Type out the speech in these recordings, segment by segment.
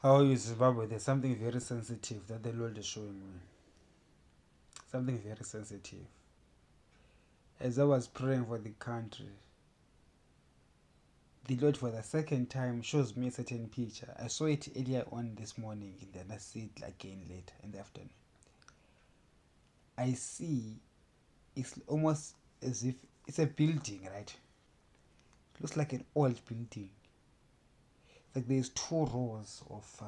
How you Zimbabwe? There's something very sensitive that the Lord is showing me. Something very sensitive. As I was praying for the country, the Lord for the second time shows me a certain picture. I saw it earlier on this morning, and then I see it again later in the afternoon. I see it's almost as if it's a building, right? It looks like an old building. Like there's two rows of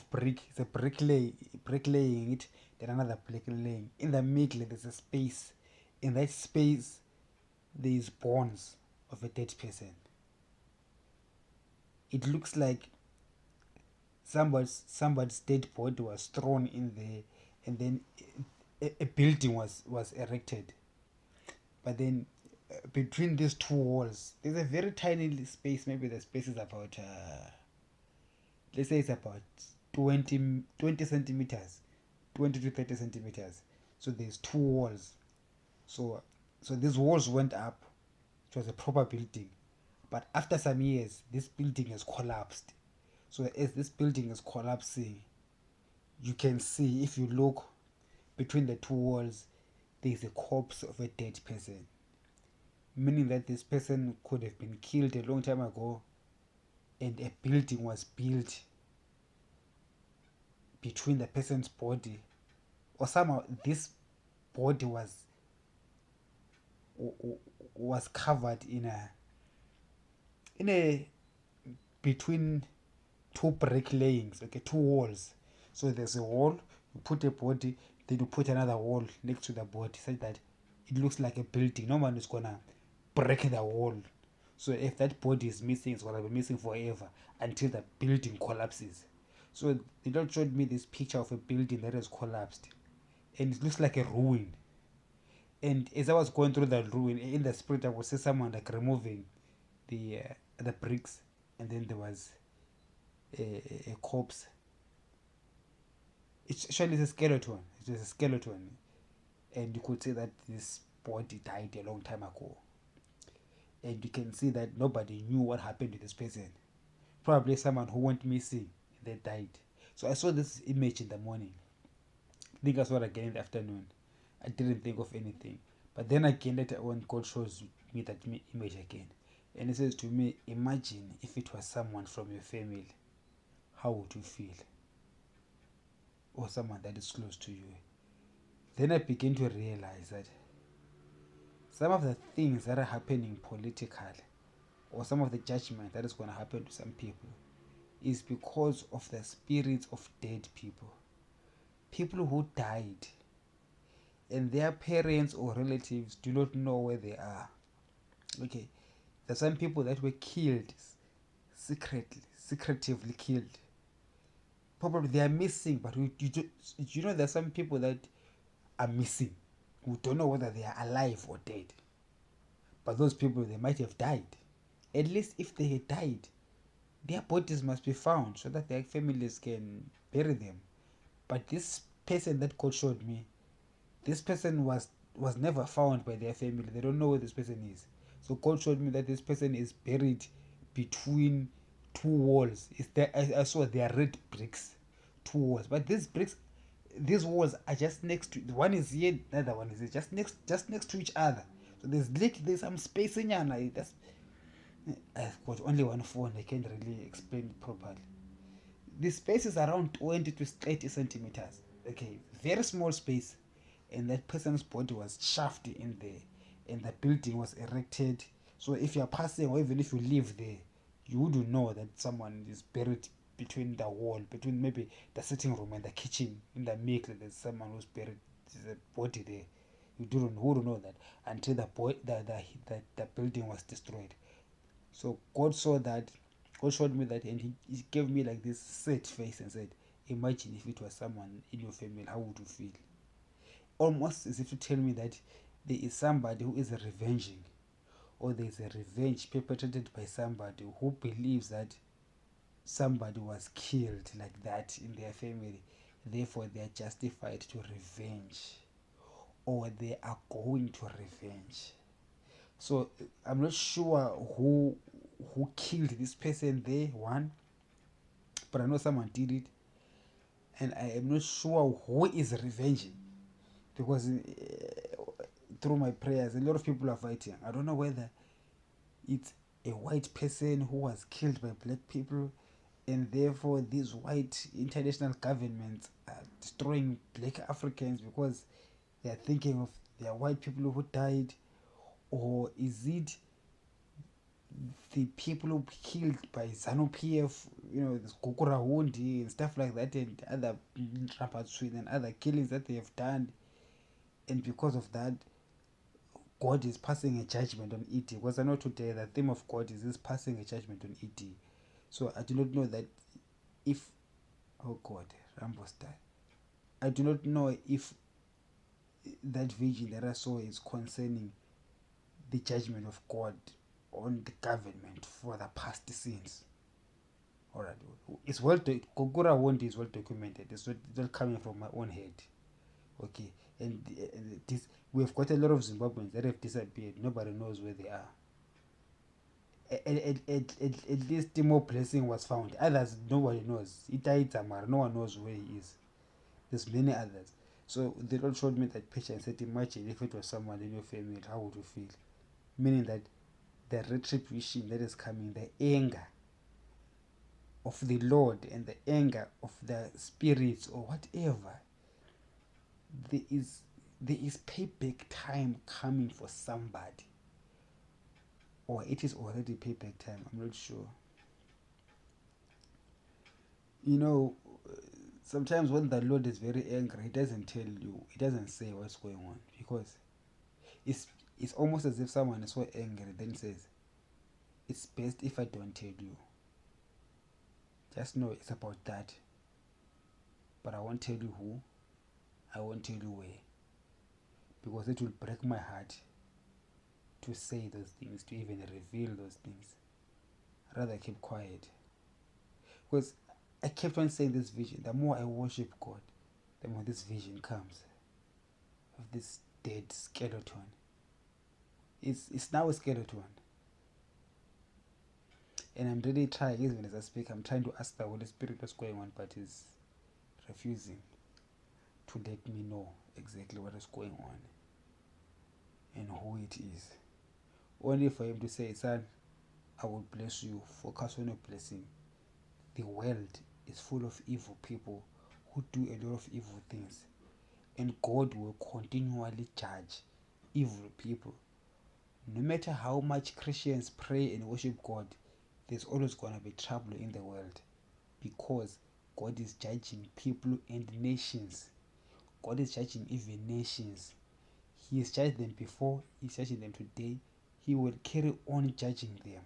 brick. It's a bricklaying it, then another bricklaying. In the middle, there's a space. In that space, there is bones of a dead person. It looks like somebody's dead body was thrown in there, and then a building was erected. But then between these two walls, there's a very tiny space. Maybe the space is about let's say it's about 20 centimeters, 20 to 30 centimeters. So there's two walls. So these walls went up. It was a proper building. But after some years, this building has collapsed. So as this building is collapsing, you can see, if you look between the two walls, there is a corpse of a dead person. Meaning that this person could have been killed a long time ago, and a building was built between the person's body, or somehow this body was covered in a between two brick layings, okay, two walls. So there's a wall, you put a body, then you put another wall next to the body, such that it looks like a building. No one is gonna break the wall. So if that body is missing, it's gonna be missing forever until the building collapses. So they don't showed me this picture of a building that has collapsed, and it looks like a ruin. And as I was going through the ruin in the spirit, I would see someone like removing the bricks, and then there was a corpse. It's actually a skeleton. It was a skeleton, and you could see that this body died a long time ago. And you can see that nobody knew what happened to this person. Probably someone who went missing and they died. So I saw this image in the morning. I think I saw it again in the afternoon. I didn't think of anything. But then again later on, God shows me that image again. And he says to me, imagine if it was someone from your family, how would you feel? Or someone that is close to you. Then I begin to realize that some of the things that are happening politically, or some of the judgment that is going to happen to some people, is because of the spirits of dead people. People who died, and their parents or relatives do not know where they are. Okay, there's some people that were killed secretively killed. Probably they are missing, but you know there's some people that are missing. We don't know whether they are alive or dead. But those people, they might have died. At least if they had died, their bodies must be found so that their families can bury them. But this person that God showed me, this person was never found by their family. They don't know where this person is. So God showed me that this person is buried between two walls. I saw they are red bricks, two walls. But these walls are just next to. One is here, the other one is here, just next to each other. So there's some space in here. I've got only one phone. I can't really explain it properly. The space is around 20 to 30 centimeters. Okay, very small space. And that person's body was shafted in there. And the building was erected. So if you're passing, or even if you live there, you wouldn't know that someone is buried between the wall, between maybe the sitting room and the kitchen. In the middle, there's someone who's buried. There's a body there. Wouldn't know that until the building was destroyed. So God saw that. God showed me that, and he gave me like this sad face and said, imagine if it was someone in your family, how would you feel? Almost as if to tell me that there is somebody who is revenging, or there is a revenge perpetrated by somebody who believes that somebody was killed like that in their family. Therefore, they are justified to revenge, or they are going to revenge. So I'm not sure who who killed this person there, one, but I know someone did it, and I am not sure who is revenging, because through my prayers a lot of people are fighting. I don't know whether it's a white person who was killed by black people, and therefore these white international governments are destroying black Africans because they are thinking of their white people who died, or is it the people who killed by ZANU-PF, this Gokura Hundi and stuff like that, and other Rapatswin and other killings that they have done, and because of that, God is passing a judgment on ED. Because I know today the theme of God is passing a judgment on ED. So I do not know that if, oh God, Rambo style. I do not know if that vision that I saw is concerning the judgment of God on the government for the past sins. Alright, it's Gokura Wondi is well documented. It's not coming from my own head. Okay, and this, we've got a lot of Zimbabweans that have disappeared. Nobody knows where they are. At least Timo Blessing was found. Others, nobody knows. Itai Tamar, no one knows where he is. There's many others. So the Lord showed me that picture and said, imagine if it was someone in your family, how would you feel? Meaning that the retribution that is coming, the anger of the Lord and the anger of the spirits or whatever, there is payback time coming for somebody, or it is already payback time. I'm not sure. Sometimes when the Lord is very angry, he doesn't tell you, he doesn't say what's going on, because it's almost as if someone is so angry then says, it's best if I don't tell you. Just know it's about that, but I won't tell you who, I won't tell you where, because it will break my heart to say those things, to even reveal those things. I'd rather keep quiet, because I kept on saying this vision. The more I worship God, the more this vision comes of this dead skeleton. It's now a skeleton, and I'm really trying, even as I speak, I'm trying to ask the Holy Spirit what's going on, but he's refusing to let me know exactly what is going on and who it is. Only for him to say, son, I will bless you, focus on your blessing. The world is full of evil people who do a lot of evil things, and God will continually judge evil people. No matter how much Christians pray and worship God, there's always going to be trouble in the world, because God is judging people and nations. God is judging even nations. He has judged them before, he's judging them today, he will carry on judging them.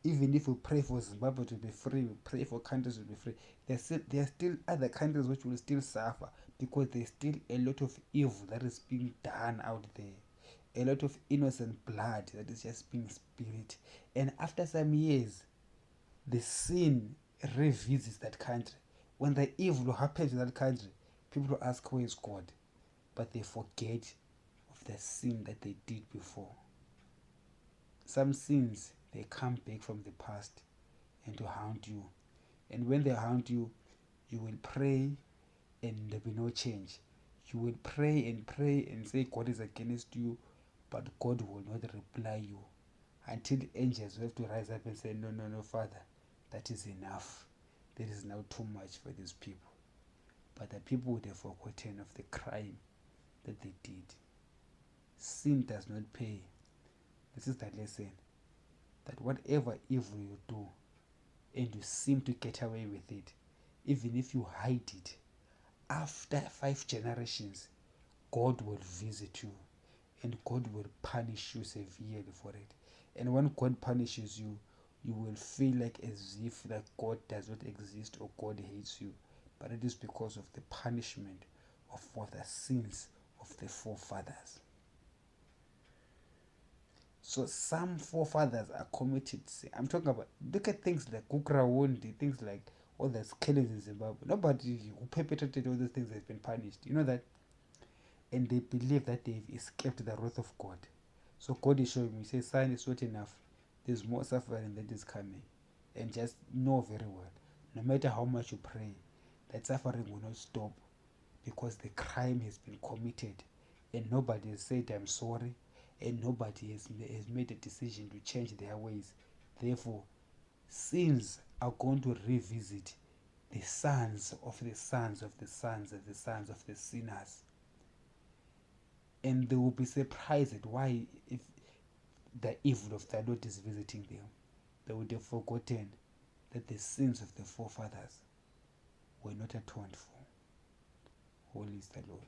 Even if we pray for Zimbabwe to be free, we pray for countries to be free, there are still other countries which will still suffer, because there's still a lot of evil that is being done out there. A lot of innocent blood that is just being spilled. And after some years, the sin revisits that country. When the evil happens in that country, people ask, where is God? But they forget of the sin that they did before. Some sins, they come back from the past and to haunt you. And when they haunt you, you will pray and there will be no change. You will pray and say God is against you, but God will not reply you until angels will have to rise up and say, no, Father, that is enough. That is now too much for these people. But the people would have forgotten of the crime that they did. Sin does not pay. This is the lesson, that whatever evil you do and you seem to get away with it, even if you hide it, after 5 generations, God will visit you and God will punish you severely for it. And when God punishes you, you will feel like as if that God does not exist or God hates you. But it is because of the punishment for the sins of the forefathers. So some forefathers are committed sin. I'm talking about, look at things like Gokura Wondi, things like all the killings in Zimbabwe. Nobody who perpetrated all those things has been punished. You know that? And they believe that they've escaped the wrath of God. So God is showing me, he says, son, it's not enough. there's more suffering that is coming. And just know very well, no matter how much you pray, that suffering will not stop, because the crime has been committed and nobody has said I'm sorry, and nobody has made a decision to change their ways. Therefore, sins are going to revisit the sons of the sons of the sons of the sons of the sinners, and they will be surprised at why, if the evil of the Lord is visiting them, they would have forgotten that the sins of the forefathers were not atoned for. Holy is the Lord.